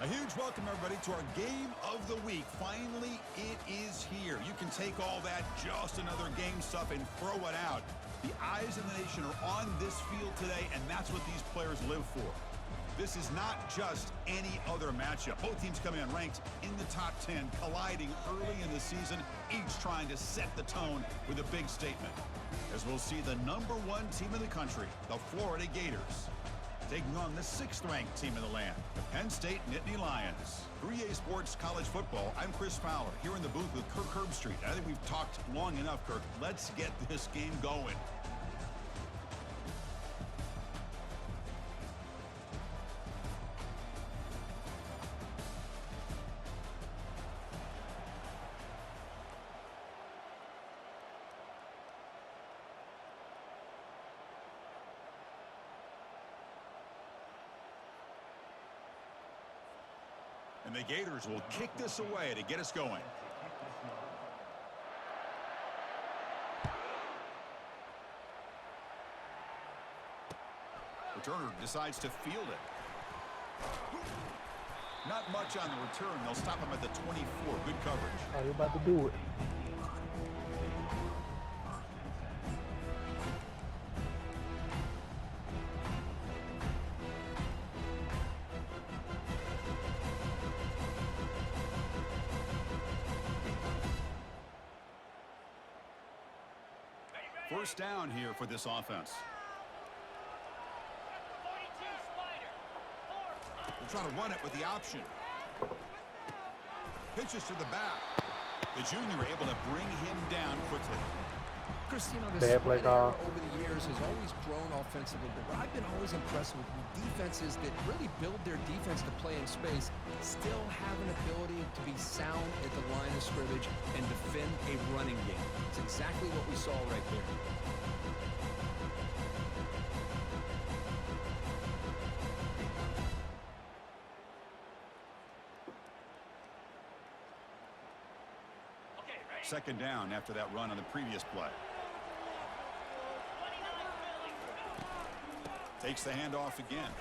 A huge welcome, everybody, to our game of the week. Finally, it is here. You can take all that just another game stuff and throw it out. The eyes of the nation are on this field today, and that's what these players live for. This is not just any other matchup. Both teams coming unranked in the top 10, colliding early in the season, each trying to set the tone with a big statement. As we'll see the #1 team in the country, the Florida Gators, taking on the 6th-ranked team in the land, the Penn State Nittany Lions. 3A Sports College Football, I'm Chris Fowler, here in the booth with Kirk Herbstreit. I think we've talked long enough, Kirk. Let's get this game going. And the Gators will kick this away to get us going. Returner decides to field it. Not much on the return. They'll stop him at the 24. Good coverage. Are you about to do it? First down here for this offense. They'll try to run it with the option. Pitches to the back. The junior able to bring him down quickly. Chris, you know, this over the years has always grown offensively, but what I've been always impressed with defenses that really build their defense to play in space still have an ability to be sound at the line of scrimmage and defend a running game. It's exactly what we saw right there. Second down after that run on the previous play. Takes the handoff again.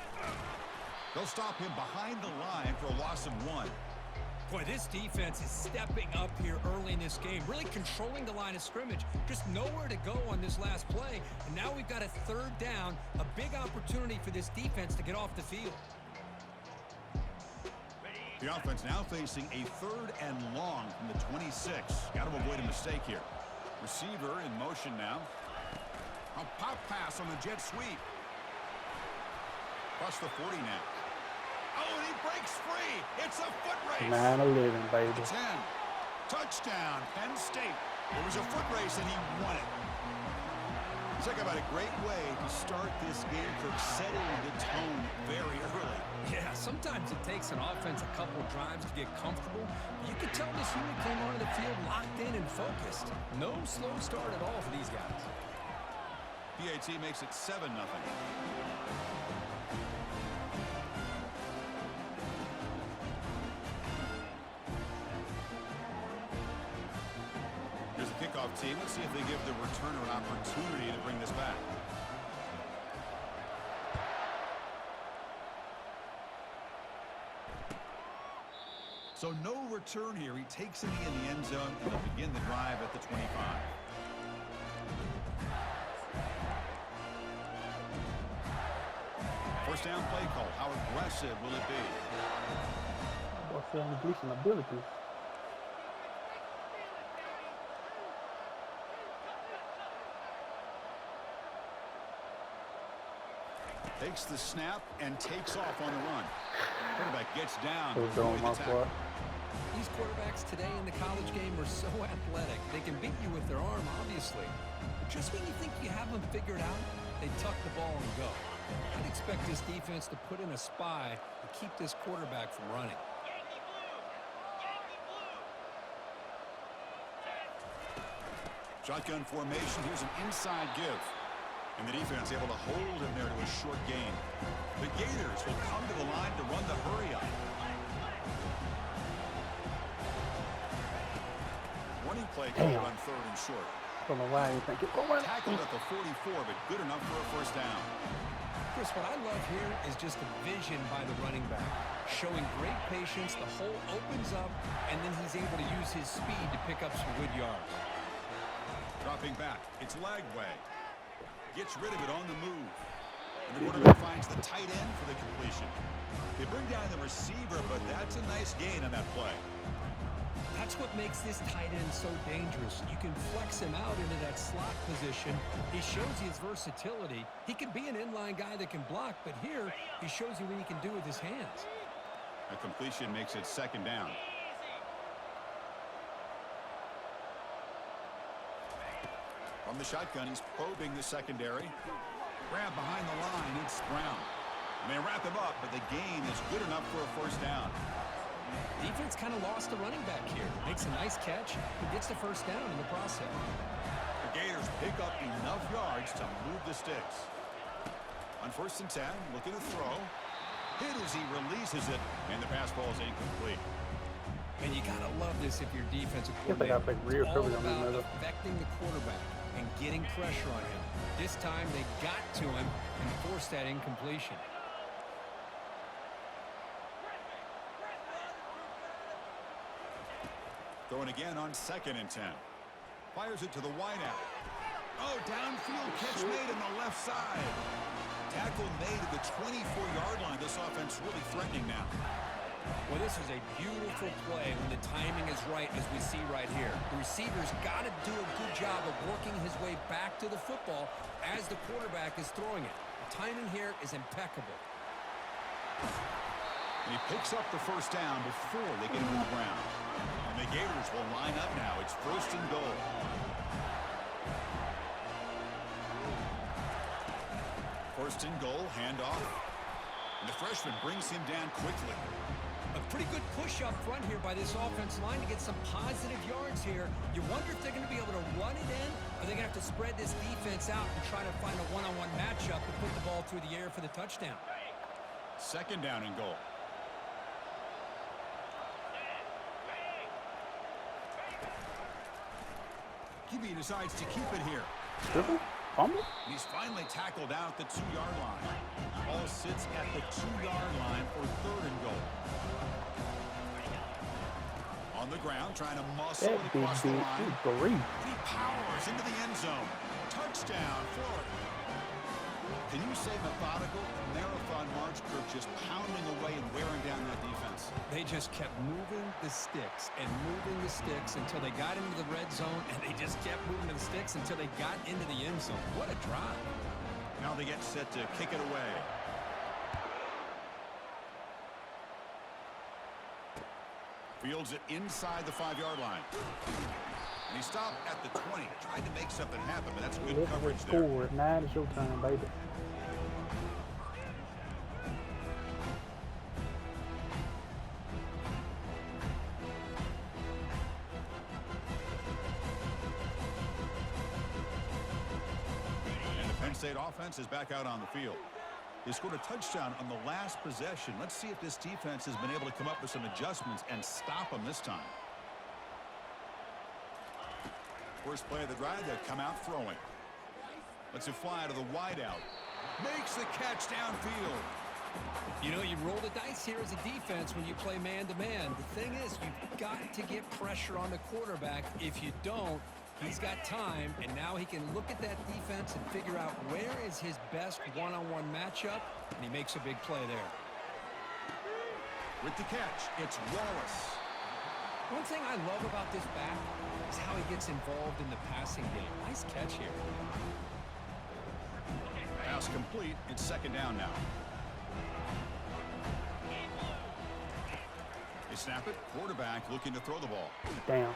They'll stop him behind the line for a loss of 1. Boy, this defense is stepping up here early in this game, really controlling the line of scrimmage. Just nowhere to go on this last play, and now we've got a 3rd down, a big opportunity for this defense to get off the field. The offense now facing a 3rd and long from the 26. Got to avoid a mistake here. Receiver in motion now. A pop pass on the jet sweep. Across the 40 now. Oh, and he breaks free. It's a foot race. 9-11, baby. 10. Touchdown, Penn State. It was a foot race, and he won it. Talk about a great way to start this game for setting the tone very early. Yeah, sometimes it takes an offense a couple drives to get comfortable. You could tell this unit came onto the field locked in and focused. No slow start at all for these guys. PAT makes it 7-0. Here's the kickoff team. Let's see if they give the returner an opportunity to bring this back. So no return here. He takes it in the end zone, and they'll begin the drive at the 25. First down play call. How aggressive will it be? What's the completion ability? Takes the snap and takes off on the run. Quarterback gets down. These quarterbacks today in the college game are so athletic. They can beat you with their arm, obviously. But just when you think you have them figured out, they tuck the ball and go. I'd expect this defense to put in a spy to keep this quarterback from running. Shotgun formation. Here's an inside give. And the defense able to hold him there to a short gain. The Gators will come to the line to run the hurry-up. Running play called on 3rd and short. Don't know why you think it's going. Tackled at the 44, but good enough for a first down. Chris, what I love here is just the vision by the running back. Showing great patience, the hole opens up, and then he's able to use his speed to pick up some good yards. Dropping back, it's leg way. Gets rid of it on the move. And the quarterback finds the tight end for the completion. They bring down the receiver, but that's a nice gain on that play. That's what makes this tight end so dangerous. You can flex him out into that slot position. He shows you his versatility. He can be an inline guy that can block, but here he shows you what he can do with his hands. A completion makes it second down. From the shotgun, he's probing the secondary. Grab behind the line, it's Brown. And they wrap him up, but the gain is good enough for a first down. Defense kind of lost the running back here. Makes a nice catch and gets the first down in the process. The Gators pick up enough yards to move the sticks. On 1st and 10, looking to throw. Hit as he releases it, and the pass ball is incomplete. And you gotta love this if you're defensive Guess they coordinator. got like rear It's all coverage on about another. affecting the quarterback and getting pressure on him. This time they got to him and forced that incompletion. Throwing again on 2nd and 10. Fires it to the wideout. Oh, downfield catch made on the left side. Tackle made at the 24-yard line. This offense really threatening now. Well, this is a beautiful play when the timing is right, as we see right here. The receiver's got to do a good job of working his way back to the football as the quarterback is throwing it. The timing here is impeccable. And he picks up the first down before they get him to the ground. And the Gators will line up now. It's 1st and goal. First and goal, handoff. And the freshman brings him down quickly. A pretty good push up front here by this offensive line to get some positive yards here. You wonder if they're going to be able to run it in, or they're going to have to spread this defense out and try to find a one-on-one matchup and put the ball through the air for the touchdown. 2nd down and goal. QB decides to keep it here. Triple? Fumble? He's finally tackled out at the 2-yard line. Ball sits at the 2-yard line for 3rd and goal. On the ground, trying to muscle That it big across the dude, line. good grief. He powers into the end zone. Touchdown, Florida. Can you say methodical? Marathon march crew just pounding away and wearing down that defense. They just kept moving the sticks and moving the sticks until they got into the red zone, and they just kept moving the sticks until they got into the end zone. What a drive. Now they get set to kick it away. Fields it inside the 5-yard line. And he stopped at the 20. Tried to make something happen, but that's good Let coverage it there. score. 9 is your time, baby. And the Penn State offense is back out on the field. They scored a touchdown on the last possession. Let's see if this defense has been able to come up with some adjustments and stop them this time. First play of the drive, they'll come out throwing. Lets it fly to the wideout. Makes the catch downfield. You know, you roll the dice here as a defense when you play man-to-man. The thing is, you've got to get pressure on the quarterback. If you don't, he's got time, and now he can look at that defense and figure out where is his best one-on-one matchup, and he makes a big play there. With the catch, it's Wallace. One thing I love about this back is how he gets involved in the passing game. Nice catch here. Pass complete. It's 2nd down now. They snap it. Quarterback looking to throw the ball. Damn.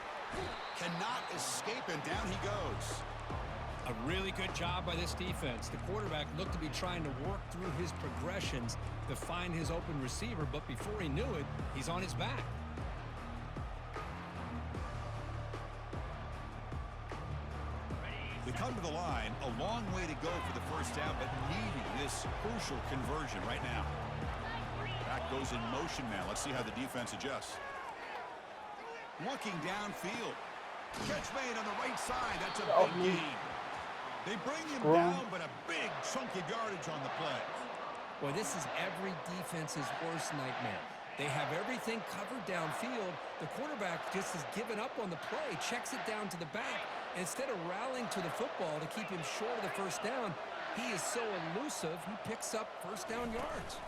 Cannot escape, and down he goes. A really good job by this defense. The quarterback looked to be trying to work through his progressions to find his open receiver, but before he knew it, he's on his back. They come to the line, a long way to go for the first down, but needing this crucial conversion right now. Back goes in motion now. Let's see how the defense adjusts. Looking downfield. Catch made on the right side. That's a big gain. They bring him down, but a big chunk of yardage on the play. Boy, this is every defense's worst nightmare. They have everything covered downfield. The quarterback just has given up on the play, checks it down to the back. And instead of rallying to the football to keep him short of the first down, he is so elusive, he picks up first down yards.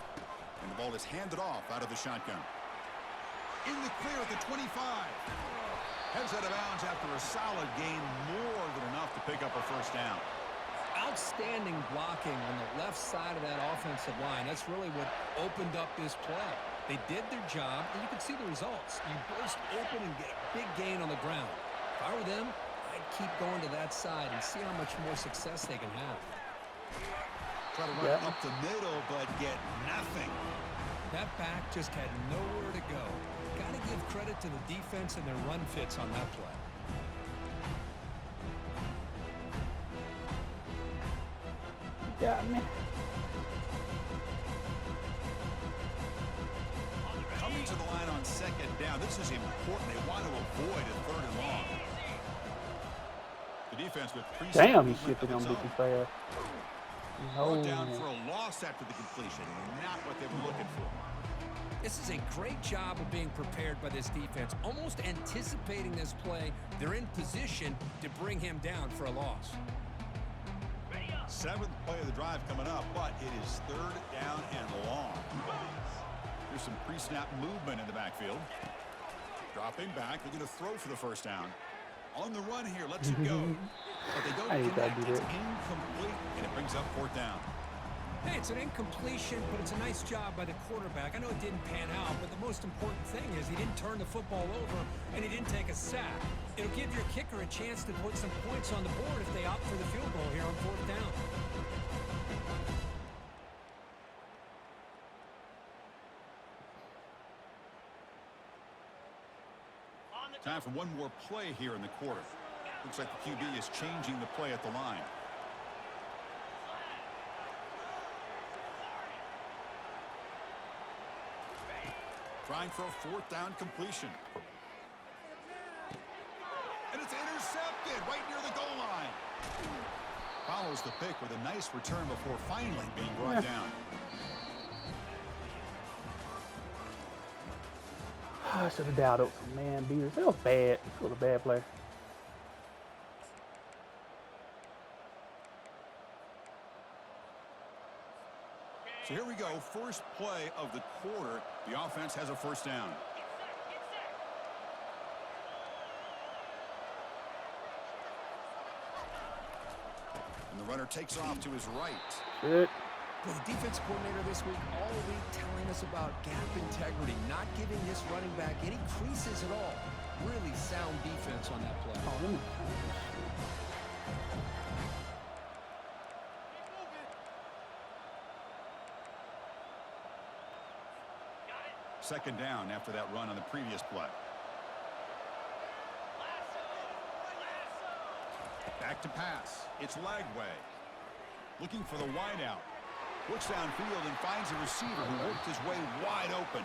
And the ball is handed off out of the shotgun. In the clear at the 25. Heads out of bounds after a solid gain, more than enough to pick up a first down. Outstanding blocking on the left side of that offensive line. That's really what opened up this play. They did their job, and you can see the results. You burst open and get a big gain on the ground. If I were them, I'd keep going to that side and see how much more success they can have. Try to run up the middle, but get nothing. That back just had nowhere to go. Got to give credit to the defense and their run fits on that play. Got me. Coming to the line on second down. This is important. They want to avoid a third and long. The defense with Damn, he shifted on me too fast. Brought down for a loss after the completion. Not what they were looking for. This is a great job of being prepared by this defense. Almost anticipating this play. They're in position to bring him down for a loss. Seventh play of the drive coming up, but it is third down and long. There's some pre-snap movement in the backfield. Dropping back, looking to throw for the first down. On the run here, lets it go. But they don't connect. It's incomplete, and it brings up fourth down. Hey, it's an incompletion, but it's a nice job by the quarterback. I know it didn't pan out, but the most important thing is he didn't turn the football over, and he didn't take a sack. It'll give your kicker a chance to put some points on the board if they opt for the field goal here on fourth down. Time for one more play here in the quarter. Looks like the QB is changing the play at the line. Trying for a fourth down completion. And it's intercepted right near the goal line. Follows the pick with a nice return before finally being brought down. I should have doubted some man beaters. That was bad. That was a bad play. So here we go. First play of the quarter. The offense has a first down. And the runner takes off to his right. Good. Well, the defense coordinator this week all week telling us about gap integrity, not giving this running back any creases at all. Really sound defense on that play. Oh, let me turn this shit. Second down after that run on the previous play. Back to pass. It's Lagway. Looking for the wideout. Looks downfield and finds a receiver who worked his way wide open.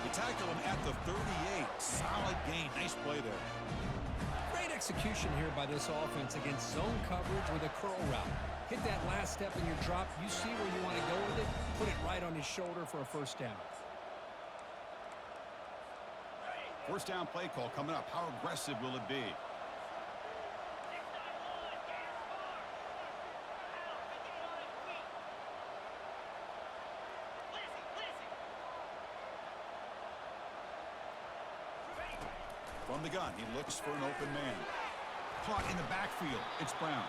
They tackle him at the 38. Solid gain. Nice play there. Great execution here by this offense against zone coverage with a curl route. Hit that last step in your drop. You see where you want to go with it. Put it right on his shoulder for a first down. First down play call coming up. How aggressive will it be? From the gun, he looks for an open man. Caught in the backfield. It's Brown.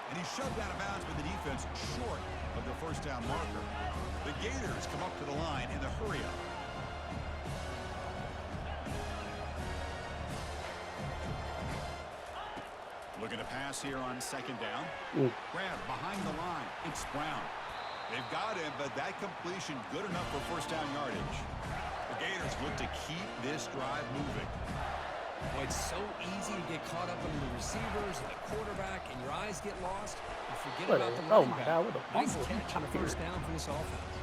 And he's shoved out of bounds by the defense short of the first down marker. The Gators come up to the line in the hurry-up. Looking to pass here on second down. Grab behind the line. It's Brown. They've got him, but that completion good enough for first down yardage. The Gators look to keep this drive moving. Boy, it's so easy to get caught up in the receivers and the quarterback, and your eyes get lost. You forget about the running back. God, what a Nice fumble. catch on the first down for this offense.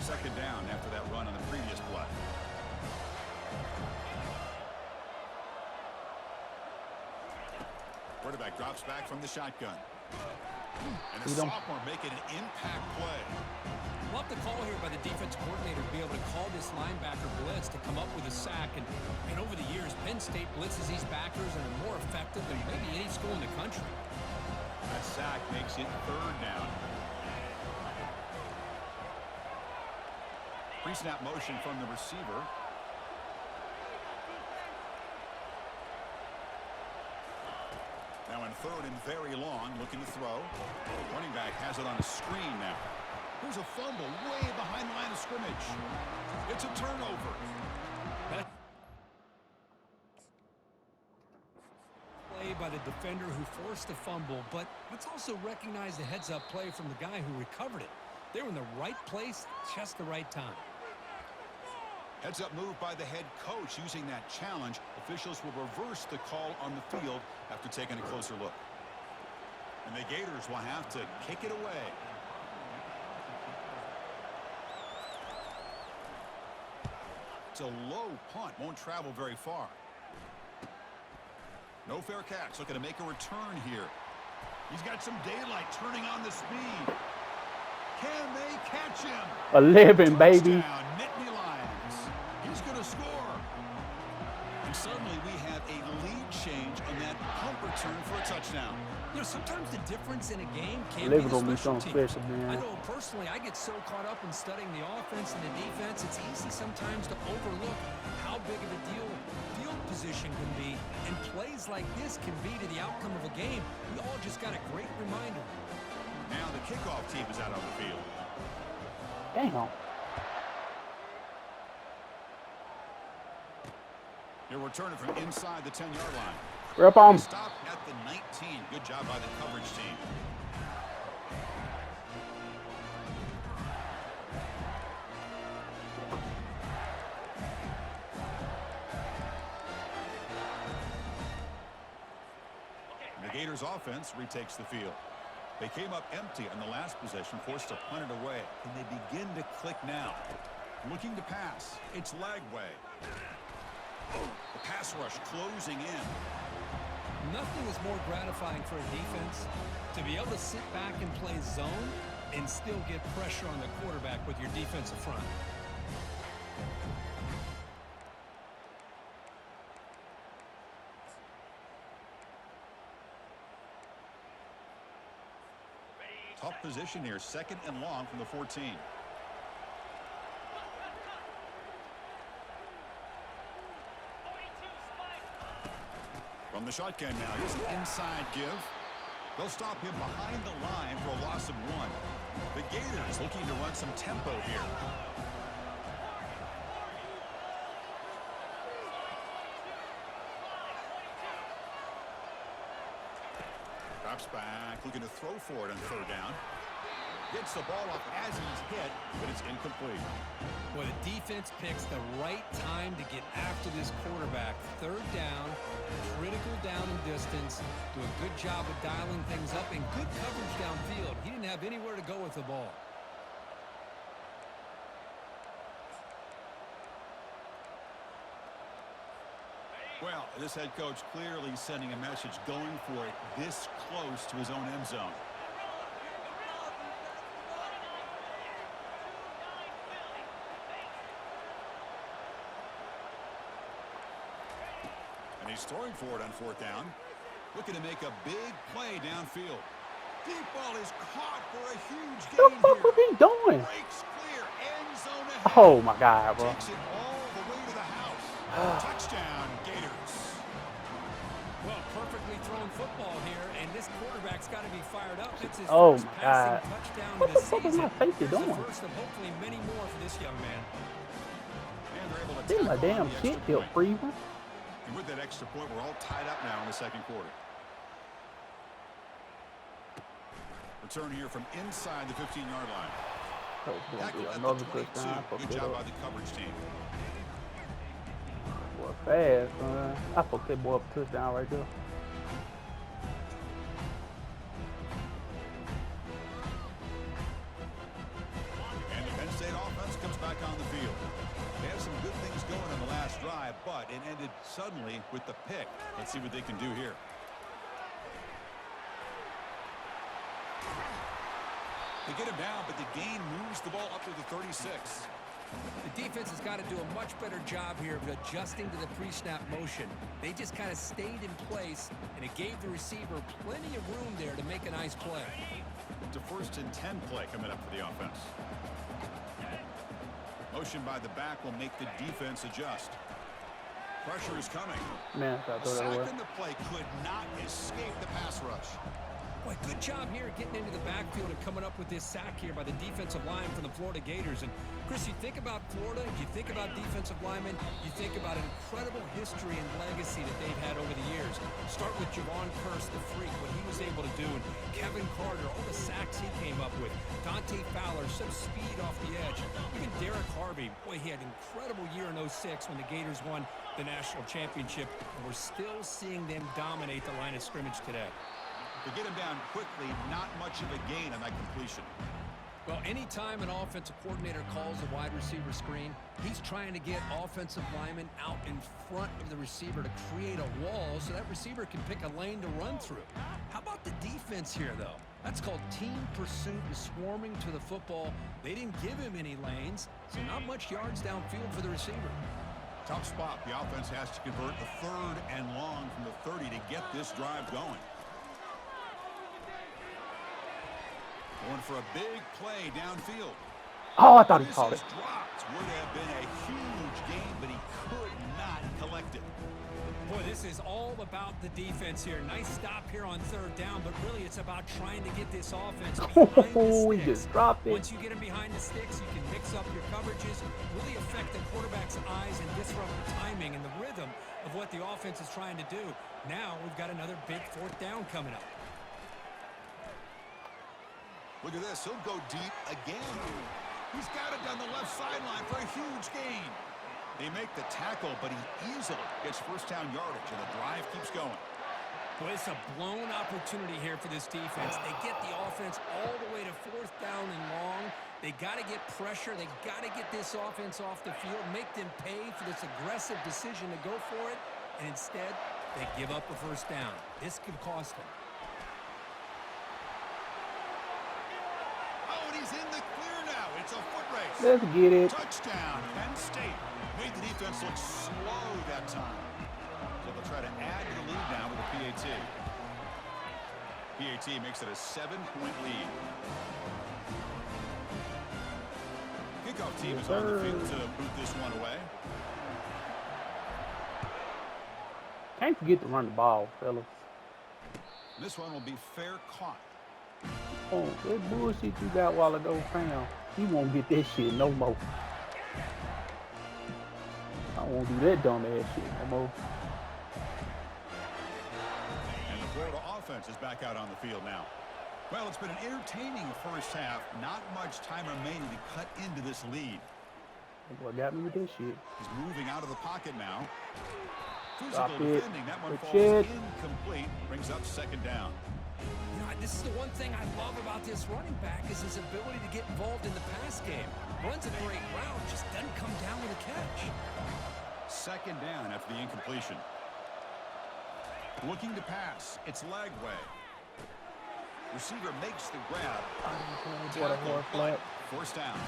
Second down after that run on the previous play. Quarterback drops back from the shotgun. And the sophomore making an impact play. We'll have to call here by the defense coordinator to be able to call this linebacker blitz to come up with a sack. And over the years, Penn State blitzes these backers and are more effective than maybe any school in the country. That sack makes it 3rd down. Pre-snap motion from the receiver. Now in 3rd and very long, looking to throw. Running back has it on a screen now. There's a fumble way behind the line of scrimmage. It's a turnover. Play by the defender who forced the fumble, but let's also recognize the heads-up play from the guy who recovered it. They were in the right place, just the right time. Heads-up move by the head coach using that challenge. Officials will reverse the call on the field after taking a closer look. And the Gators will have to kick it away. It's a low punt, won't travel very far. No fair catch, looking to make a return here. He's got some daylight, turning on the speed. Can they catch him? 11, baby. Touchdown, Nittany Lions. He's going to score. And suddenly we have a lead change on that punt return for a touchdown. You know, sometimes the difference in a game can be the special teams. I know personally, I get so caught up in studying the offense and the defense, it's easy sometimes to overlook how big of a deal field position can be, and plays like this can be to the outcome of a game. We all just got a great reminder. Now the kickoff team is out on the field. Damn. They're returning from inside the 10-yard line. Rip on. Stop at the 19. Good job by the coverage team. And the Gators offense retakes the field. They came up empty on the last possession, forced to punt it away. Can they begin to click now? Looking to pass. It's Lagway. The pass rush closing in. Nothing is more gratifying for a defense to be able to sit back and play zone and still get pressure on the quarterback with your defensive front. Tough position here, 2nd and long from the 14. From the shotgun now, here's an inside give. They'll stop him behind the line for a loss of 1. The Gators looking to run some tempo here. Drops back, looking to throw for it on 3rd down. Gets the ball up as he's hit, but it's incomplete. Well, the defense picks the right time to get after this quarterback. 3rd down, critical down and distance. Do a good job of dialing things up and good coverage downfield. He didn't have anywhere to go with the ball. Well, this head coach clearly sending a message, going for it this close to his own end zone. And he's throwing for it on 4th down. Looking to make a big play downfield. Deep ball is caught for a huge gain here. What the fuck was he doing? Breaks clear, end zone ahead. Oh my God, bro. Takes it all the way to the house. Touchdown, Gators. Well, perfectly thrown football here, and this quarterback's got to be fired up. It's his Oh first my passing God. touchdown What of the the fuck is season. my safety Here's the doing? first of hopefully many more for this young man. And they're able to Did my tackle on damn the shit extra feel point. freezing? And with that extra point, we're all tied up now in the 2nd quarter. Return here from inside the 15-yard line. Oh, it's gonna Tackled be at another the 22. touchdown. Fuck Good it job up. by the coverage team. Boy, fast, man. I fucked that boy up a touchdown right there. And the Penn State offense comes back on the field. They had some good things going on the last drive, but it ended suddenly with the pick. Let's see what they can do here. They get him down, but the gain moves the ball up to the 36. The defense has got to do a much better job here of adjusting to the pre-snap motion. They just kind of stayed in place, and it gave the receiver plenty of room there to make a nice play. It's a 1st and 10 play coming up for the offense. Motion by the back will make the defense adjust. Pressure is coming. Man, I thought that was. Sack in the play could not escape the pass rush. Boy, good job here getting into the backfield and coming up with this sack here by the defensive line from the Florida Gators. And, Chris, you think about Florida, you think about defensive linemen, you think about an incredible history and legacy that they've had over the years. Start with Javon Kearse, the freak, what he was able to do, and Kevin Carter, all the sacks he came up with. Dante Fowler, some speed off the edge. Even Derek Harvey, boy, he had an incredible year in 06 when the Gators won the national championship. And we're still seeing them dominate the line of scrimmage today. To get him down quickly, not much of a gain on that completion. Well, anytime an offensive coordinator calls a wide receiver screen, he's trying to get offensive linemen out in front of the receiver to create a wall so that receiver can pick a lane to run through. How about the defense here, though? That's called team pursuit and swarming to the football. They didn't give him any lanes, so not much yards downfield for the receiver. Tough spot. The offense has to convert a 3rd and long from the 30 to get this drive going. Going for a big play downfield. Oh, I thought he caught it. Dropped. Would have been a huge gain, but he could not collect it. Boy, this is all about the defense here. Nice stop here on 3rd down, but really it's about trying to get this offense behind Oh, the he sticks. just dropped it. Once you get him behind the sticks, you can mix up your coverages, really affect the quarterback's eyes and disrupt the timing and the rhythm of what the offense is trying to do. Now we've got another big 4th down coming up. Look at this. He'll go deep again. He's got it down the left sideline for a huge gain. They make the tackle, but he easily gets 1st down yardage, and the drive keeps going. Boy, it's a blown opportunity here for this defense. They get the offense all the way to 4th down and long. They got to get pressure. They got to get this offense off the field, make them pay for this aggressive decision to go for it, and instead, they give up a 1st down. This could cost them. He's in the clear now. It's a foot race. Let's get it. Touchdown, Penn State. Made the defense look slow that time. So they'll try to add to the lead now with a PAT. PAT makes it a 7-point lead. Kickoff team is on the field to boot this one away. Can't forget to run the ball, fellas. This one will be fair caught. Oh, that bullshit you got while it don't count. You won't get that shit no more. I won't do that dumb ass shit no more. And the Florida offense is back out on the field now. Well, it's been an entertaining 1st half. Not much time remaining to cut into this lead. What got me with this shit? He's moving out of the pocket now. Stop Physical it. defending. That one falls Shit. incomplete. Brings up 2nd down. You know, this is the one thing I love about this running back is his ability to get involved in the pass game. Runs a great route, just doesn't come down with a catch. 2nd down after the incompletion. Looking to pass. It's Lagway. Receiver makes the grab. What a horse flat. 1st down.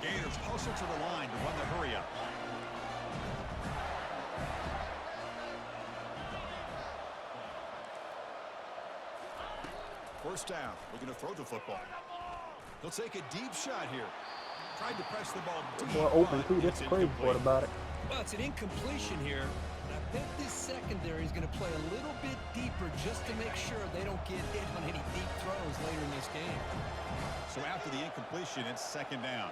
The Gators hustle to the line to run the hurry up. First down. Looking to throw the football. He'll take a deep shot here. Tried to press the ball deep. Boy, open too. but That's it's crazy incomplete. part about it. Well, it's an incompletion here, but I bet this secondary is going to play a little bit deeper just to make sure they don't get hit on any deep throws later in this game. So after the incompletion, it's 2nd down.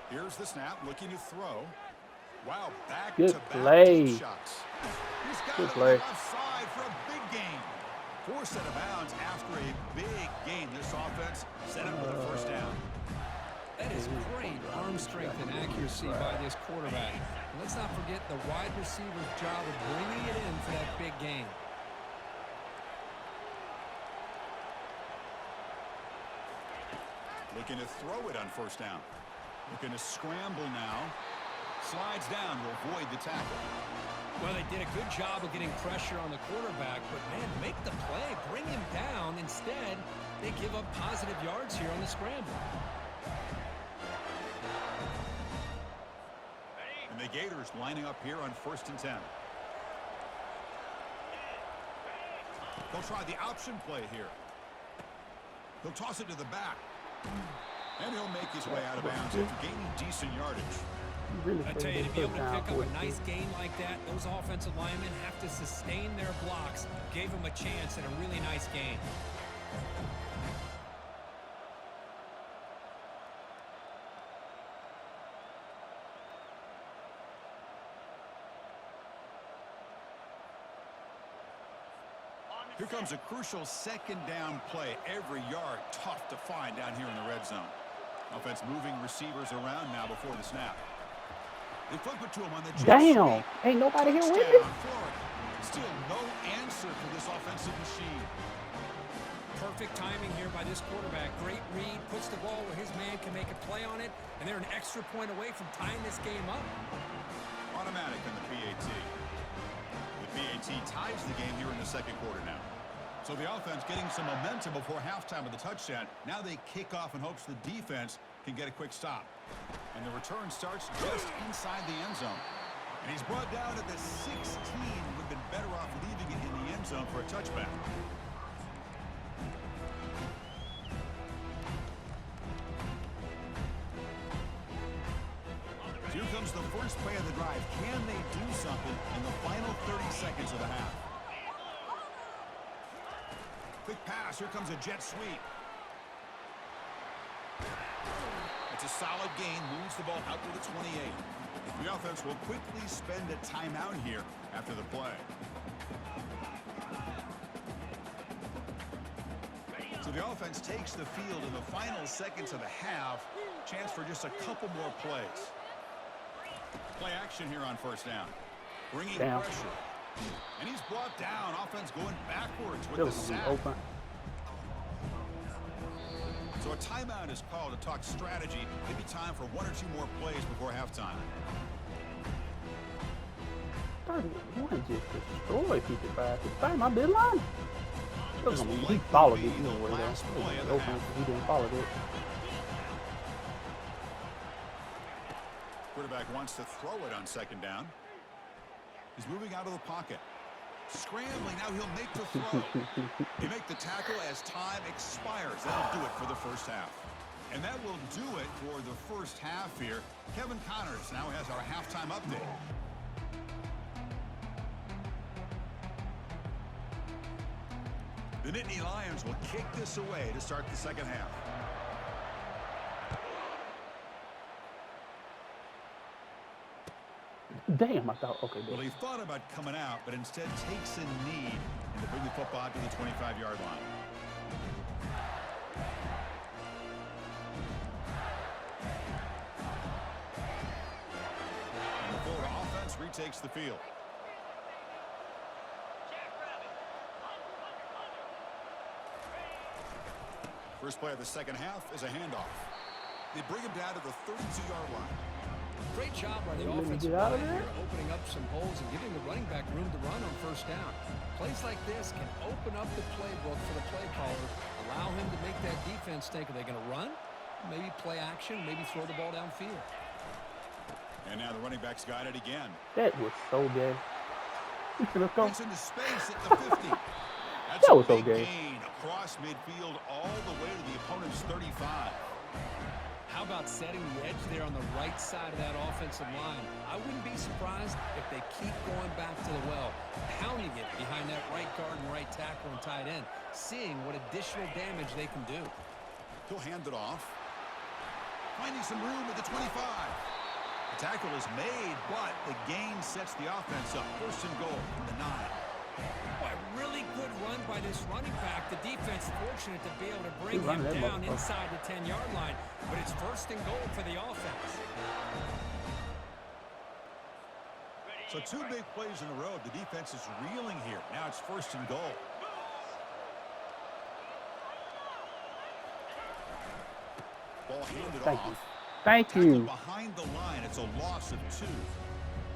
Here's the snap, looking to throw. Wow, Good back-to-back play. deep shots. He's got Good it play. on the left side for a big gain. 4th set of bounds after a big gain. This offense set up with a 1st down. That is great arm strength and accuracy by this quarterback. And let's not forget the wide receiver's job of bringing it in for that big gain. Looking to throw it on 1st down. Looking to scramble now. Slides down to avoid the tackle. Well, they did a good job of getting pressure on the quarterback, but, man, make the play, bring him down. Instead, they give up positive yards here on the scramble. And the Gators lining up here on 1st and 10. They'll try the option play here. He'll toss it to the back. And he'll make his way out of bounds after gaining decent yardage. Really I tell you, to be able to pick up a nice gain like that, those offensive linemen have to sustain their blocks. Gave him a chance at a really nice gain. Here comes a crucial 2nd down play. Every yard tough to find down here in the red zone. Offense moving receivers around now before the snap. They flip it to him on the jet Damn. sweep. Ain't nobody here with Touchdown, me. Florida. Still no answer for this offensive machine. Perfect timing here by this quarterback. Great read, puts the ball where his man can make a play on it, and they're an extra point away from tying this game up. Automatic in the PAT. The PAT ties the game here in the 2nd quarter now. So the offense getting some momentum before halftime with the touchdown. Now they kick off in hopes the defense can get a quick stop. And the return starts just inside the end zone. And he's brought down at the 16. Would have been better off leaving it in the end zone for a touchback. Here comes the first play of the drive. Can they do something in the final 30 seconds of the half? Quick pass. Here comes a jet sweep. It's a solid gain. Moves the ball out to the 28. The offense will quickly spend a timeout here after the play. So the offense takes the field in the final seconds of the half. Chance for just a couple more plays. Play action here on 1st down. Bringing pressure. And he's brought down. Offense going backwards with the sack. So a timeout is called to talk strategy. Maybe time for 1 or 2 more plays before halftime. 31 just destroyed 55. Despite my big line. He followed it anyway, though. He didn't follow it. Quarterback wants to throw it on 2nd down. He's moving out of the pocket. Scrambling. Now he'll make the throw. He make the tackle as time expires. That'll do it for the first half. And that will do it for the first half here. Kevin Connors now has our halftime update. The Nittany Lions will kick this away to start the 2nd half. Damn, I thought, okay. Well, he thought about coming out, but instead takes a knee and to bring the football to the 25-yard line. And the Florida offense retakes the field. First play of the 2nd half is a handoff. They bring him down to the 32-yard line. Great job by the offensive line here, opening up some holes and giving the running back room to run on 1st down. Plays like this can open up the playbook for the play caller, allow him to make that defense think, are they going to run? Maybe play action, maybe throw the ball downfield. And now the running back's got it again. That was so good. Let's go. Gets into space at the 50. That's That was a so big good. gain across midfield all the way to the opponent's 35. How about setting the edge there on the right side of that offensive line? I wouldn't be surprised if they keep going back to the well, pounding it behind that right guard and right tackle and tight end, seeing what additional damage they can do. He'll hand it off. Finding some room at the 25. The tackle is made, but the gain sets the offense up. 1st and goal from the 9. Boy, really good run by this running back. The defense fortunate to be able to bring him down inside the 10-yard line, but it's 1st and goal for the offense. So 2 big plays in a row. The defense is reeling here. Now it's 1st and goal. Ball handed off. Thank Tackled you. behind the line. It's a loss of 2.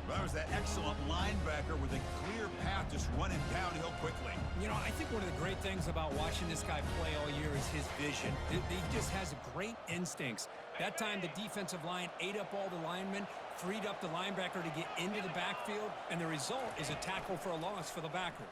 That was that excellent linebacker with a clear path just running downhill quickly. You know, I think one of the great things about watching this guy play all year is his vision. He just has great instincts. That time, the defensive line ate up all the linemen, freed up the linebacker to get into the backfield, and the result is a tackle for a loss for the backer.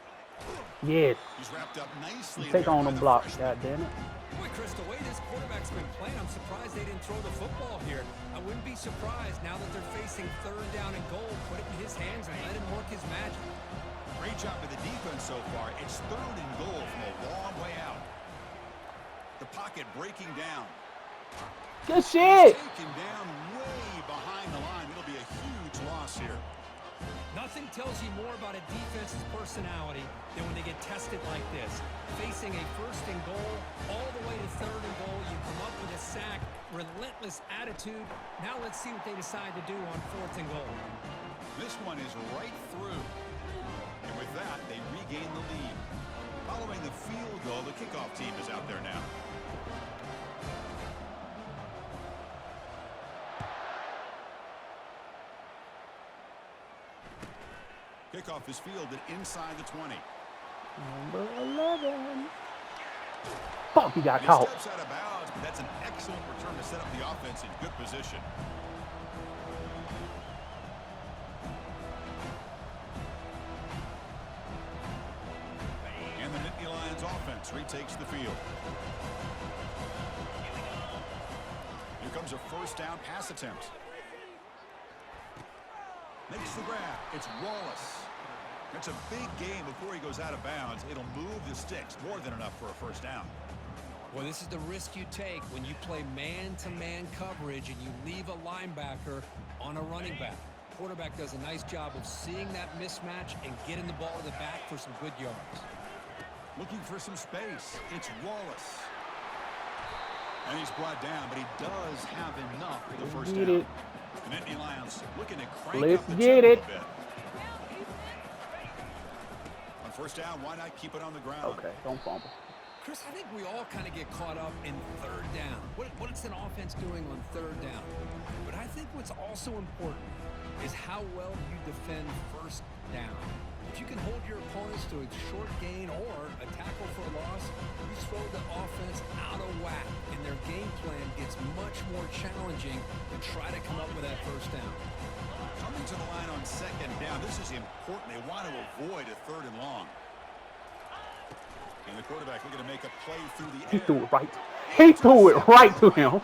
Yes. He's wrapped up nicely. Take on them blocks, goddammit. Boy, Chris, the way this quarterback's been playing, I'm surprised they didn't throw the football here. I wouldn't be surprised now that they're facing 3rd down and goal. Put it in his hands and let him work his magic. Great job by the defense so far. It's 3rd and goal from a long way out. The pocket breaking down. Good shit. Taken down way behind the line. It'll be a huge loss here. Nothing tells you more about a defense's personality than when they get tested like this. Facing a 1st and goal, all the way to 3rd and goal, you come up with a sack, relentless attitude. Now let's see what they decide to do on 4th and goal. This one is right through. And with that, they regain the lead. Following the field goal, the kickoff team is out there now. Kickoff is fielded inside the 20. Number 11. Fuck, he got He caught. steps out of bounds, but that's an excellent return to set up the offense in good position. And the Nittany Lions offense retakes the field. Here comes a 1st down pass attempt. Makes the grab. It's Wallace. It's a big game before he goes out of bounds. It'll move the sticks. More than enough for a 1st down. Well, this is the risk you take when you play man-to-man coverage and you leave a linebacker on a running back. Quarterback does a nice job of seeing that mismatch and getting the ball to the back for some good yards. Looking for some space. It's Wallace. And he's brought down, but he does have enough for the 1st down. The Nittany Lions looking to crank up the tempo a bit. On 1st down, why not keep it on the ground? Okay, don't fumble. Chris, I think we all kind of get caught up in 3rd down. What's an offense doing on 3rd down? But I think what's also important is how well you defend 1st down. If you can hold your opponents to a short gain or a tackle for a loss, you throw the offense out of whack, and their game plan gets much more challenging to try to come up with that 1st down. Coming to the line on 2nd down, this is important. They want to avoid a 3rd and long. And the quarterback looking to make a play through the air. He threw it right. He threw it right to him.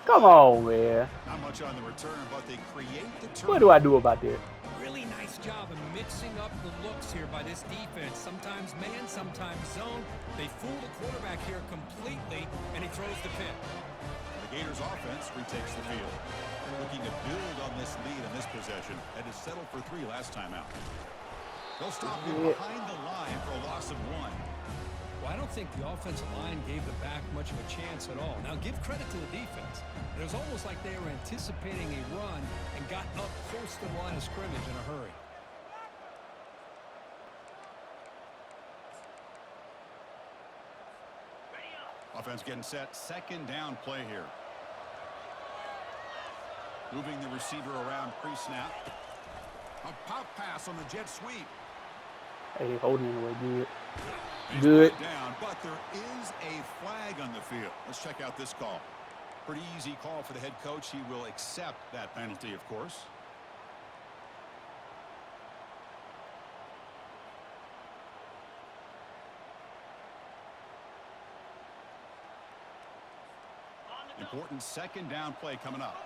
Come on, man. Not much on the return, but they create the turn. What do I do about this? Really nice job of mixing up the looks here by this defense. Sometimes man, sometimes zone. They fool the quarterback here completely, and he throws the pick. The Gators offense retakes the field. Looking to build on this lead in this possession. Had to settle for 3 last time out. They'll stop him behind the line for a loss of 1. Well, I don't think the offensive line gave the back much of a chance at all. Now, give credit to the defense. It was almost like they were anticipating a run and got up close to the line of scrimmage in a hurry. Offense getting set. 2nd down play here. Moving the receiver around pre-snap. A pop pass on the jet sweep. Hey, holding it away good. He's Good. down, but there is a flag on the field. Let's check out this call. Pretty easy call for the head coach. He will accept that penalty, of course. Important 2nd down play coming up.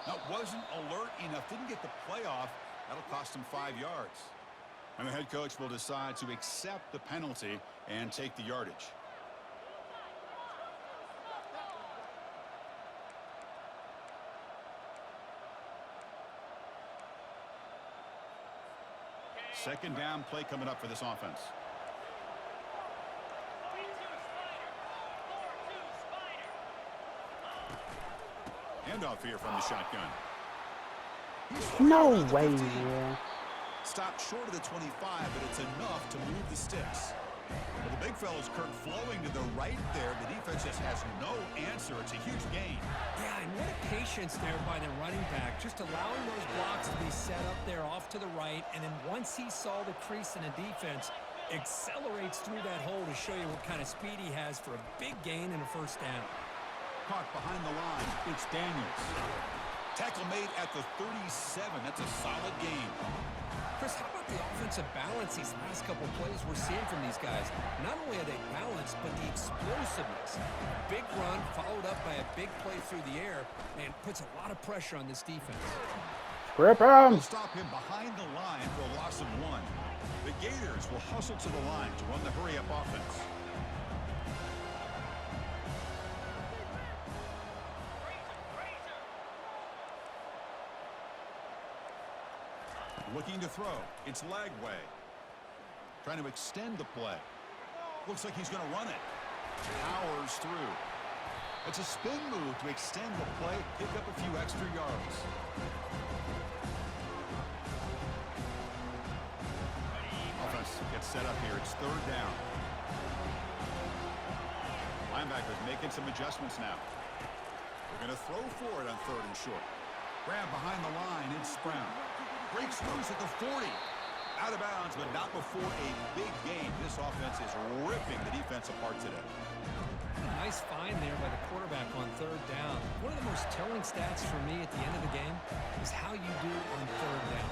That wasn't alert enough. Didn't get the play off. That'll cost him 5 yards. And the head coach will decide to accept the penalty and take the yardage. Second down play coming up for this offense. Handoff here from the shotgun. No way, man. Stopped short of the 25, but it's enough to move the sticks. Well, the big fella's Kurt flowing to the right there. The defense just has no answer. It's a huge gain. Yeah, and what a patience there by the running back, just allowing those blocks to be set up there off to the right, and then once he saw the crease in the defense, accelerates through that hole to show you what kind of speed he has for a big gain and a first down. Caught behind the line. It's Daniels. Tackle made at the 37. That's a solid gain. Chris, how about the offensive balance these last couple plays we're seeing from these guys? Not only are they balanced, but the explosiveness. A big run followed up by a big play through the air, and puts a lot of pressure on this defense. Rip him! They'll stop him behind the line for a loss of 1. The Gators will hustle to the line to run the hurry-up offense. Looking to throw. It's Lagway. Trying to extend the play. Looks like he's going to run it. Powers through. It's a spin move to extend the play, pick up a few extra yards. Offense gets set up here. It's 3rd down. Linebackers making some adjustments now. They're going to throw for it on 3rd and short. Grab behind the line. It's Brown. Breaks loose at the 40. Out of bounds, but not before a big game. This offense is ripping the defense apart today. A nice find there by the quarterback on 3rd down. One of the most telling stats for me at the end of the game is how you do on 3rd down.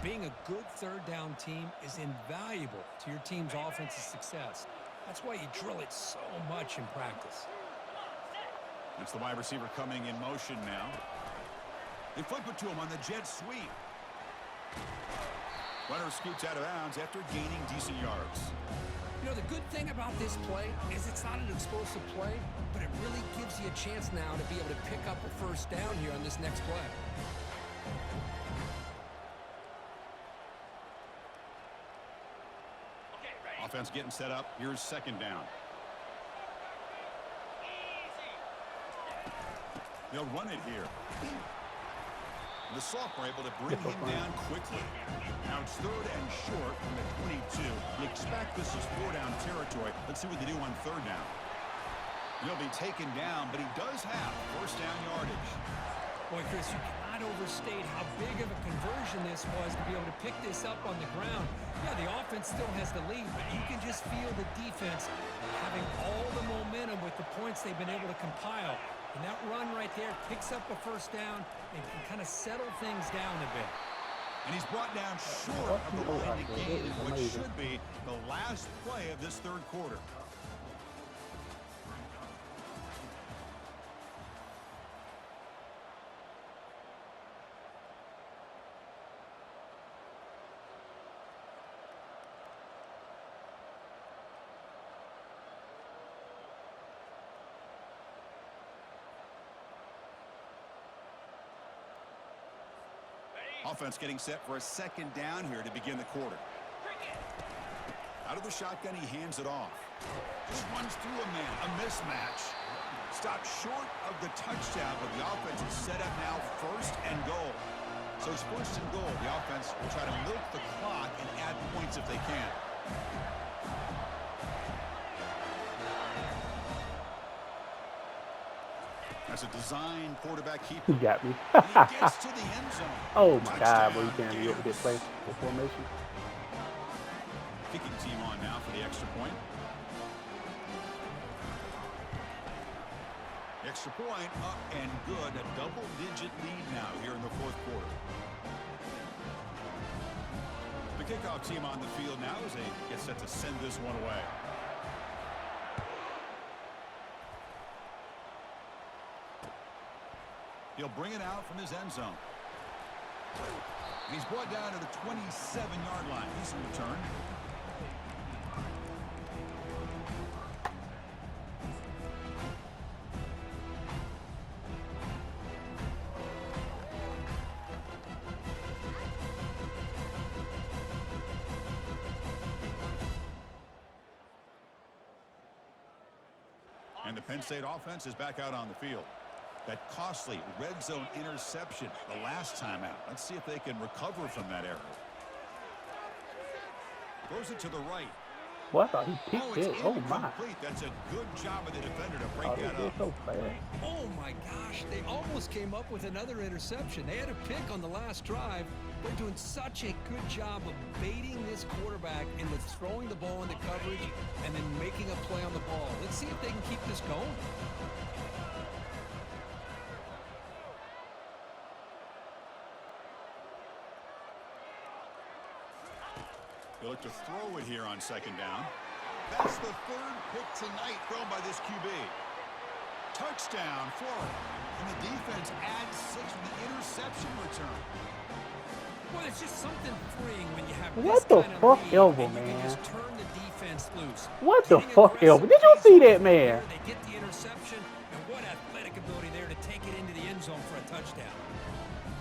Being a good 3rd down team is invaluable to your team's offensive success. That's why you drill it so much in practice. It's the wide receiver coming in motion now. They flip it to him on the jet sweep. Runner scoots out of bounds after gaining decent yards. You know, the good thing about this play is it's not an explosive play, but it really gives you a chance now to be able to pick up a first down here on this next play. Offense getting set up. Here's 2nd down. They'll run it here. The sophomore able to bring him down quickly. Now it's 3rd and short from the 22. You expect this is 4-down territory. Let's see what they do on 3rd down. He'll be taken down, but he does have first down yardage. Boy, Chris, you cannot overstate how big of a conversion this was to be able to pick this up on the ground. Yeah, the offense still has the lead, but you can just feel the defense having all the momentum with the points they've been able to compile. And that run right there picks up a first down and can kind of settle things down a bit. And he's brought down short of the line to gain in what should be the last play of this 3rd quarter. Offense getting set for a 2nd down here to begin the quarter. Out of the shotgun, he hands it off. Just runs through a man, a mismatch. Stopped short of the touchdown, but the offense is set up now 1st and goal. So it's 1st and goal. The offense will try to milk the clock and add points if they can. That's a design quarterback keeper. He got me. He gets to the end zone. Oh my God, boy, you Touchdown, can't be over this play for formation. Kicking team on now for the extra point. Extra point up and good. A double-digit lead now here in the 4th quarter. The kickoff team on the field now as they get set to send this one away. He'll bring it out from his end zone. And he's brought down to the 27-yard line. He's in return. And the Penn State offense is back out on the field. That costly red zone interception the last time out. Let's see if they can recover from that error. Throws it to the right. Boy, I thought he picked It's it. Oh my. incomplete. That's a good job of the defender to break Oh, that they up. so fast. Oh my gosh, they almost came up with another interception. They had a pick on the last drive. They're doing such a good job of baiting this quarterback into throwing the ball into coverage and then making a play on the ball. Let's see if they can keep this going. They look to throw it here on second down. That's the third pick tonight thrown by this QB. Touchdown, Florida. And the defense adds 6 with the interception return. Well, it's just something freeing when you have What this the kind of fuck, lead Elbow, and you can man? just turn the defense loose. What the Getting fuck, aggressive Elbow? Did you pays see off that, from man? there. They get the interception, and what athletic ability there to take it into the end zone for a touchdown.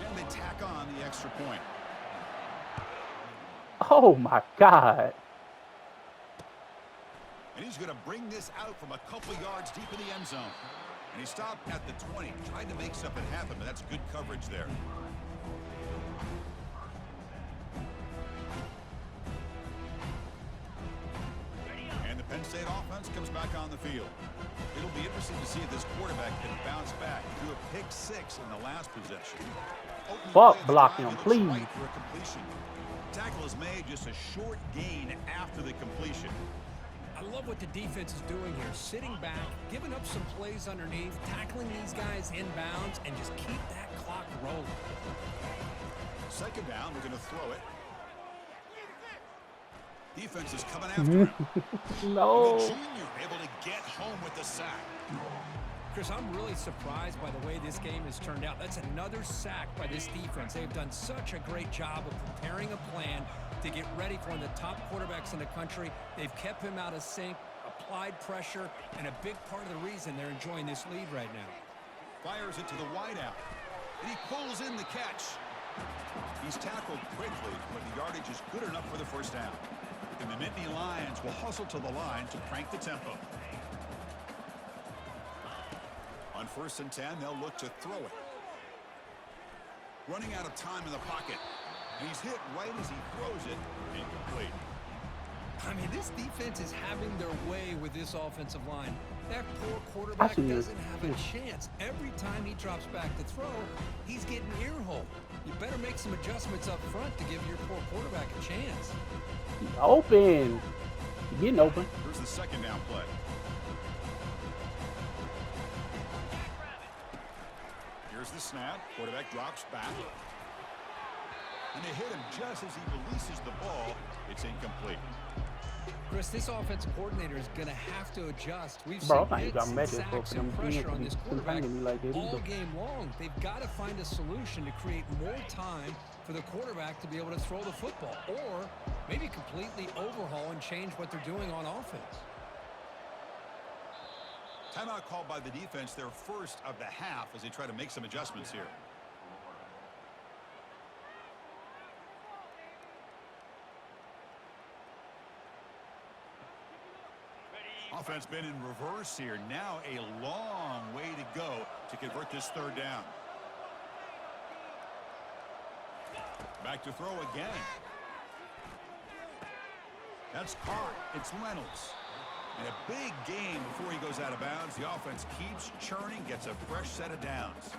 And they tack on the extra point. Oh my God. And he's going to bring this out from a couple yards deep in the end zone. And he stopped at the 20, tried to make something happen, but that's good coverage there. And the Penn State offense comes back on the field. It'll be interesting to see if this quarterback can bounce back. He threw a pick-6 in the last possession. Fuck, block him, please. Right for a completion. Tackle is made, just a short gain after the completion. I love what the defense is doing here. Sitting back, giving up some plays underneath, tackling these guys inbounds, and just keep that clock rolling. Second down, we're going to throw it. Defense is coming after him. No. The junior able to get home with the sack. Chris, I'm really surprised by the way this game has turned out. That's another sack by this defense. They've done such a great job of preparing a plan to get ready for one of the top quarterbacks in the country. They've kept him out of sync, applied pressure, and a big part of the reason they're enjoying this lead right now. Fires it to the wideout. And he pulls in the catch. He's tackled quickly, but the yardage is good enough for the first down. And the Nittany Lions will hustle to the line to crank the tempo. On 1st and 10, they'll look to throw it. Running out of time in the pocket. And he's hit right as he throws it. Incomplete. I mean, this defense is having their way with this offensive line. That poor quarterback doesn't have a chance. Every time he drops back to throw, he's getting earhole. You better make some adjustments up front to give your poor quarterback a chance. He's open. He's getting open. Here's the second down play. Here's the snap. Quarterback drops back. And they hit him just as he releases the ball. It's incomplete. Chris, this offensive coordinator is going to have to adjust. We've Bro, seen I think hits I'm and making sacks for and them. pressure on this quarterback Like that all either. game long. They've got to find a solution to create more time for the quarterback to be able to throw the football, or maybe completely overhaul and change what they're doing on offense. Timeout called by the defense, their first of the half, as they try to make some adjustments here. Offense been in reverse here. Now a long way to go to convert this third down. Back to throw again. That's caught. It's Reynolds. And a big game before he goes out of bounds. The offense keeps churning, gets a fresh set of downs.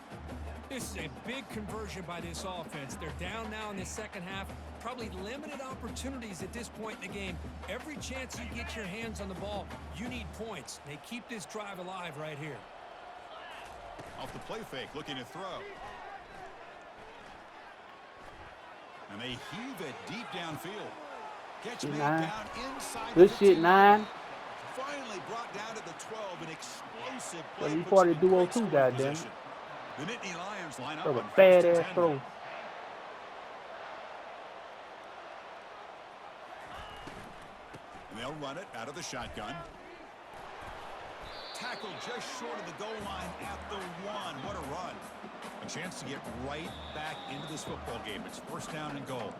This is a big conversion by this offense. They're down now in the second half. Probably limited opportunities at this point in the game. Every chance you get your hands on the ball, you need points. They keep this drive alive right here. Off the play fake, looking to throw. And they heave it deep downfield. Gets made down inside. Good shit, 9. Finally brought down to the 12. An explosive play. Well, you part of duo too, goddamn. The Nittany Lions line up. Throw a bad ass throw. And they'll run it out of the shotgun. Tackled just short of the goal line at the 1. What a run. A chance to get right back into this football game. It's first down and goal.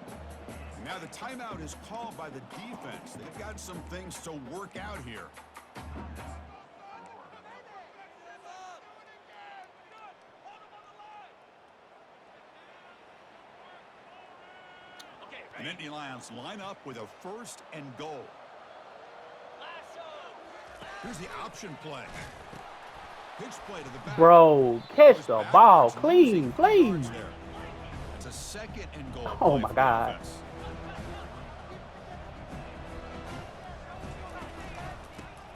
Now the timeout is called by the defense. They've got some things to work out here. The Nittany Lions line up with a 1st and goal. Here's the option play. Pitch play to the back. Bro, catch the ball clean, please. It's a 2nd and goal. Oh my God.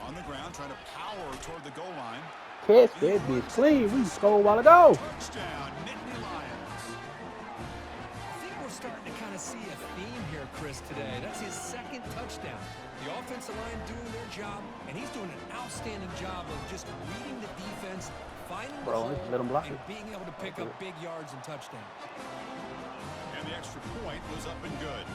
On the ground, trying to power toward the goal line. Catch that bitch clean. We scored a while ago. Touchdown, Nittany Lions. I think we're starting to kind of see a theme here, Chris, today. That's his 2nd touchdown. The offensive line doing their job, and he's doing an outstanding job of just reading the defense, finding the hole, let him block and it. being able to pick up big yards and touchdowns. And the extra point was up and good.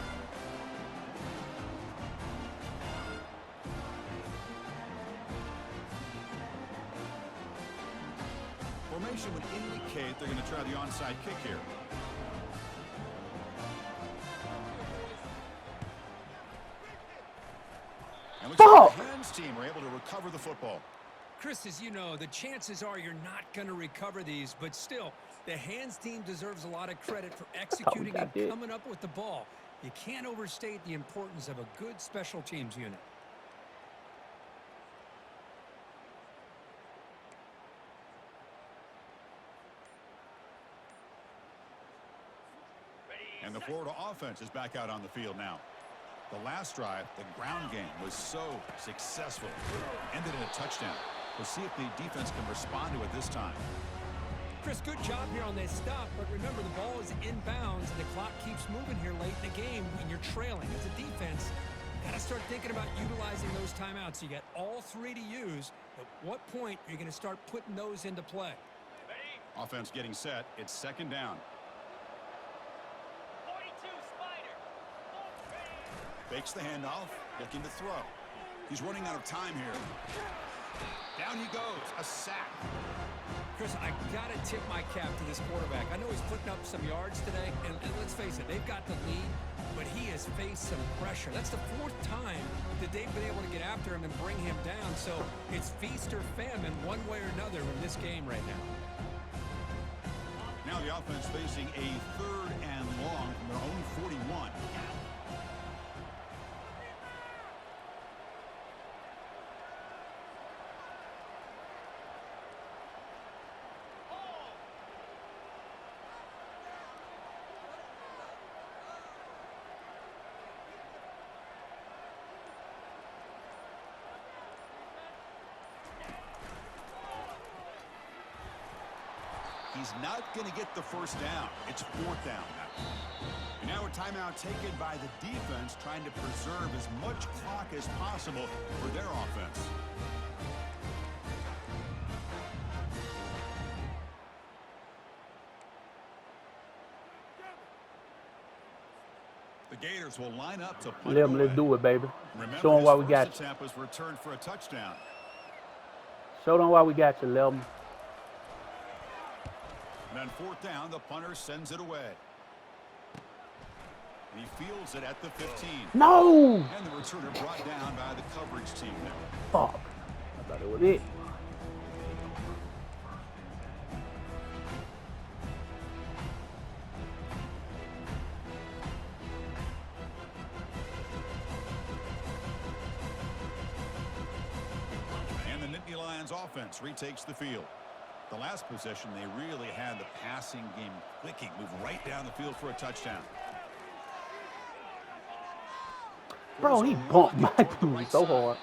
Formation would indicate they're going to try the onside kick here. And looks like the hands team were able to recover the football. Chris, as you know, the chances are you're not going to recover these, but still, the hands team deserves a lot of credit for executing and coming up with the ball. You can't overstate the importance of a good special teams unit. And the Florida offense is back out on the field now. The last drive, the ground game, was so successful. Ended in a touchdown. We'll see if the defense can respond to it this time. Chris, good job here on this stop, but remember the ball is inbounds and the clock keeps moving here late in the game when you're trailing. As a defense, you got to start thinking about utilizing those timeouts. You got all 3 to use. At what point are you going to start putting those into play? Offense getting set. It's 2nd down. Fakes the handoff, looking to throw. He's running out of time here. Down he goes, a sack. Chris, I got to tip my cap to this quarterback. I know he's putting up some yards today, and let's face it, they've got the lead, but he has faced some pressure. That's the 4th time that they've been able to get after him and bring him down, so it's feast or famine one way or another in this game right now. Now the offense facing a 3rd and long from their own 41. He's not going to get the 1st down. It's 4th down now. And now a timeout taken by the defense, trying to preserve as much clock as possible for their offense. The Gators will line up to punt Let them, let's do it, baby. Show them why we got you. Was returned for a touchdown. Show them why we got you, let them. And on 4th down, the punter sends it away. And he fields it at the 15. No! And the returner brought down by the coverage team now. Fuck. I thought it was it. And the Nittany Lions offense retakes the field. The last possession, they really had the passing game clicking. Move right down the field for a touchdown. Bro, he bumped my dude so hard.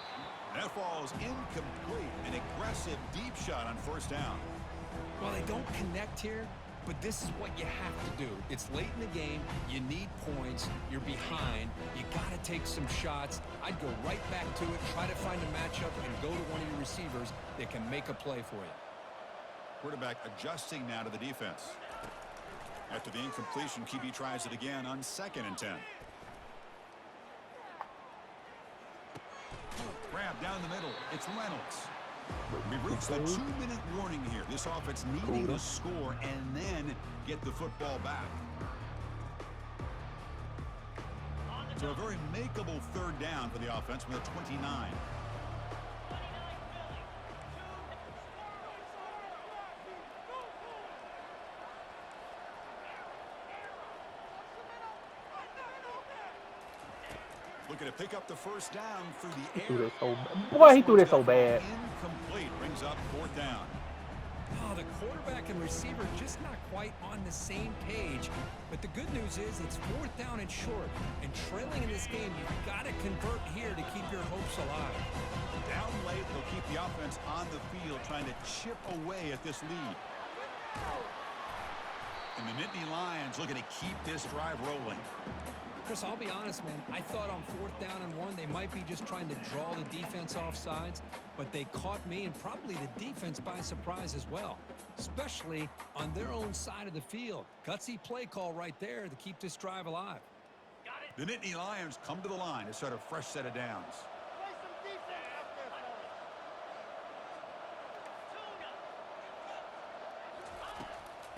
That falls incomplete. An aggressive deep shot on 1st down. Well, they don't connect here, but this is what you have to do. It's late in the game. You need points. You're behind. You got to take some shots. I'd go right back to it, try to find a matchup, and go to one of your receivers that can make a play for you. Quarterback adjusting now to the defense. After the incompletion, QB tries it again on 2nd and 10. Grab down the middle. It's Reynolds. We've reached the 2-minute warning here. This offense needing to score and then get the football back. So a very makeable 3rd down for the offense with a 29. looking to pick up the first down through the He threw air. that so bad. Boy, he threw that so bad. Incomplete. Brings up 4th down. Oh, the quarterback and receiver just not quite on the same page. But the good news is it's 4th down and short. And trailing in this game, you've got to convert here to keep your hopes alive. Down late, they'll keep the offense on the field trying to chip away at this lead. And the Nittany Lions looking to keep this drive rolling. Chris, I'll be honest, man. I thought on 4th down and 1, they might be just trying to draw the defense off sides, but they caught me and probably the defense by surprise as well, especially on their own side of the field. Gutsy play call right there to keep this drive alive. The Nittany Lions come to the line to start a fresh set of downs.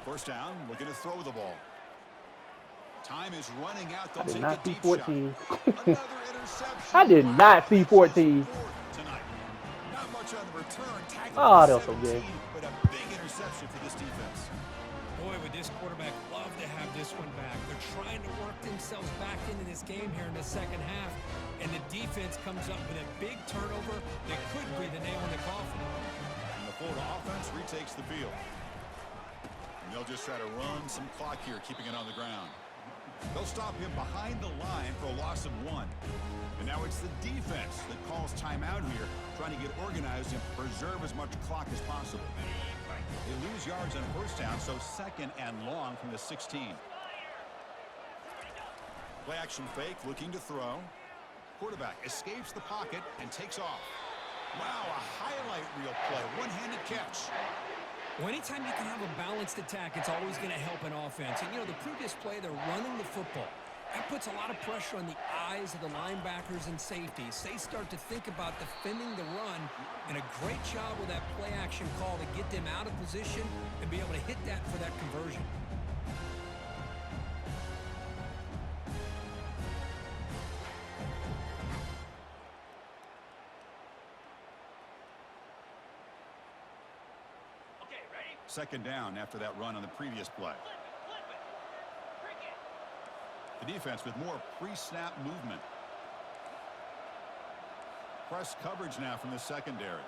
First down, looking to throw the ball. Time is running out. I They'll did take not a see deep 14. shot. Another interception. I did not see 14. Tonight. Not much on the return. Oh, that was so good. But a big interception for this defense. Boy, would this quarterback love to have this one back. They're trying to work themselves back into this game here in the second half, and the defense comes up with a big turnover that could be the nail in the coffin. And the Florida offense retakes the field. And they'll just try to run some clock here, keeping it on the ground. They'll stop him behind the line for a loss of 1. And now it's the defense that calls timeout here, trying to get organized and preserve as much clock as possible. They lose yards on first down, so 2nd and long from the 16. Play action fake, looking to throw. Quarterback escapes the pocket and takes off. Wow, a highlight reel play, one-handed catch. Well, anytime you can have a balanced attack, it's always going to help an offense. And, you know, the previous play, they're running the football. That puts a lot of pressure on the eyes of the linebackers and safeties. They start to think about defending the run, and a great job with that play action call to get them out of position and be able to hit that for that conversion. Second down after that run on the previous play. The defense with more pre-snap movement. Press coverage now from the secondary.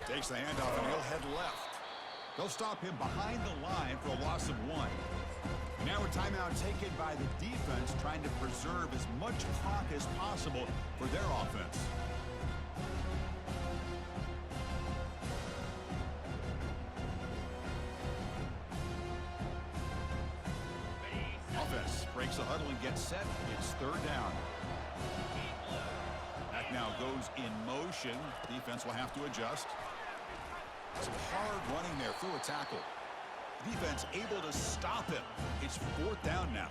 Takes the handoff and he'll head left. They'll stop him behind the line for a loss of 1. Now a timeout taken by the defense, trying to preserve as much clock as possible for their offense. Offense breaks the huddle and gets set. It's 3rd down. Back now goes in motion. Defense will have to adjust. Some hard running there through a tackle. Defense able to stop him. It's 4th down now.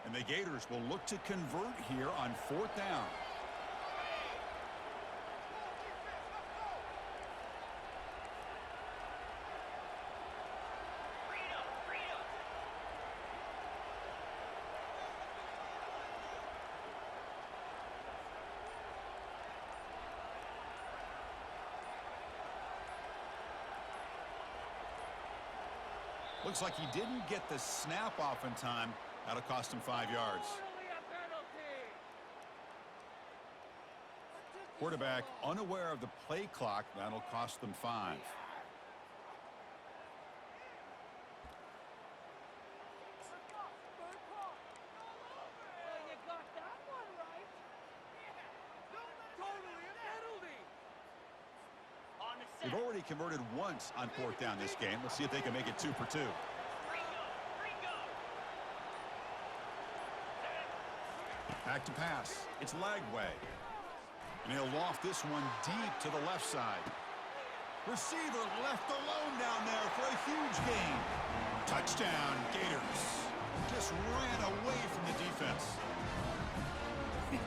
And the Gators will look to convert here on 4th down. Looks like he didn't get the snap off in time. That'll cost him 5 yards. Quarterback unaware of the play clock. That'll cost them 5. They've already converted once on 4th down this game. Let's see if they can make it 2 for 2. Back to pass. It's Lagway. And he'll loft this one deep to the left side. Receiver left alone down there for a huge gain. Touchdown, Gators. Just ran away from the defense.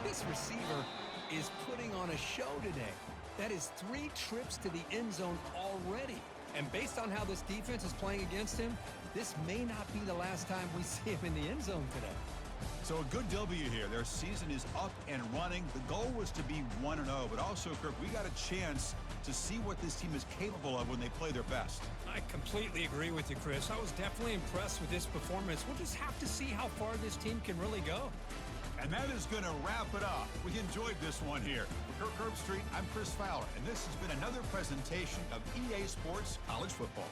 This receiver is putting on a show today. That is 3 trips to the end zone already. And based on how this defense is playing against him, this may not be the last time we see him in the end zone today. So a good W here. Their season is up and running. The goal was to be 1-0, but also, Kirk, we got a chance to see what this team is capable of when they play their best. I completely agree with you, Chris. I was definitely impressed with this performance. We'll just have to see how far this team can really go. And that is going to wrap it up. We enjoyed this one here. For Kirk Herbstreit, I'm Chris Fowler, and this has been another presentation of EA Sports College Football.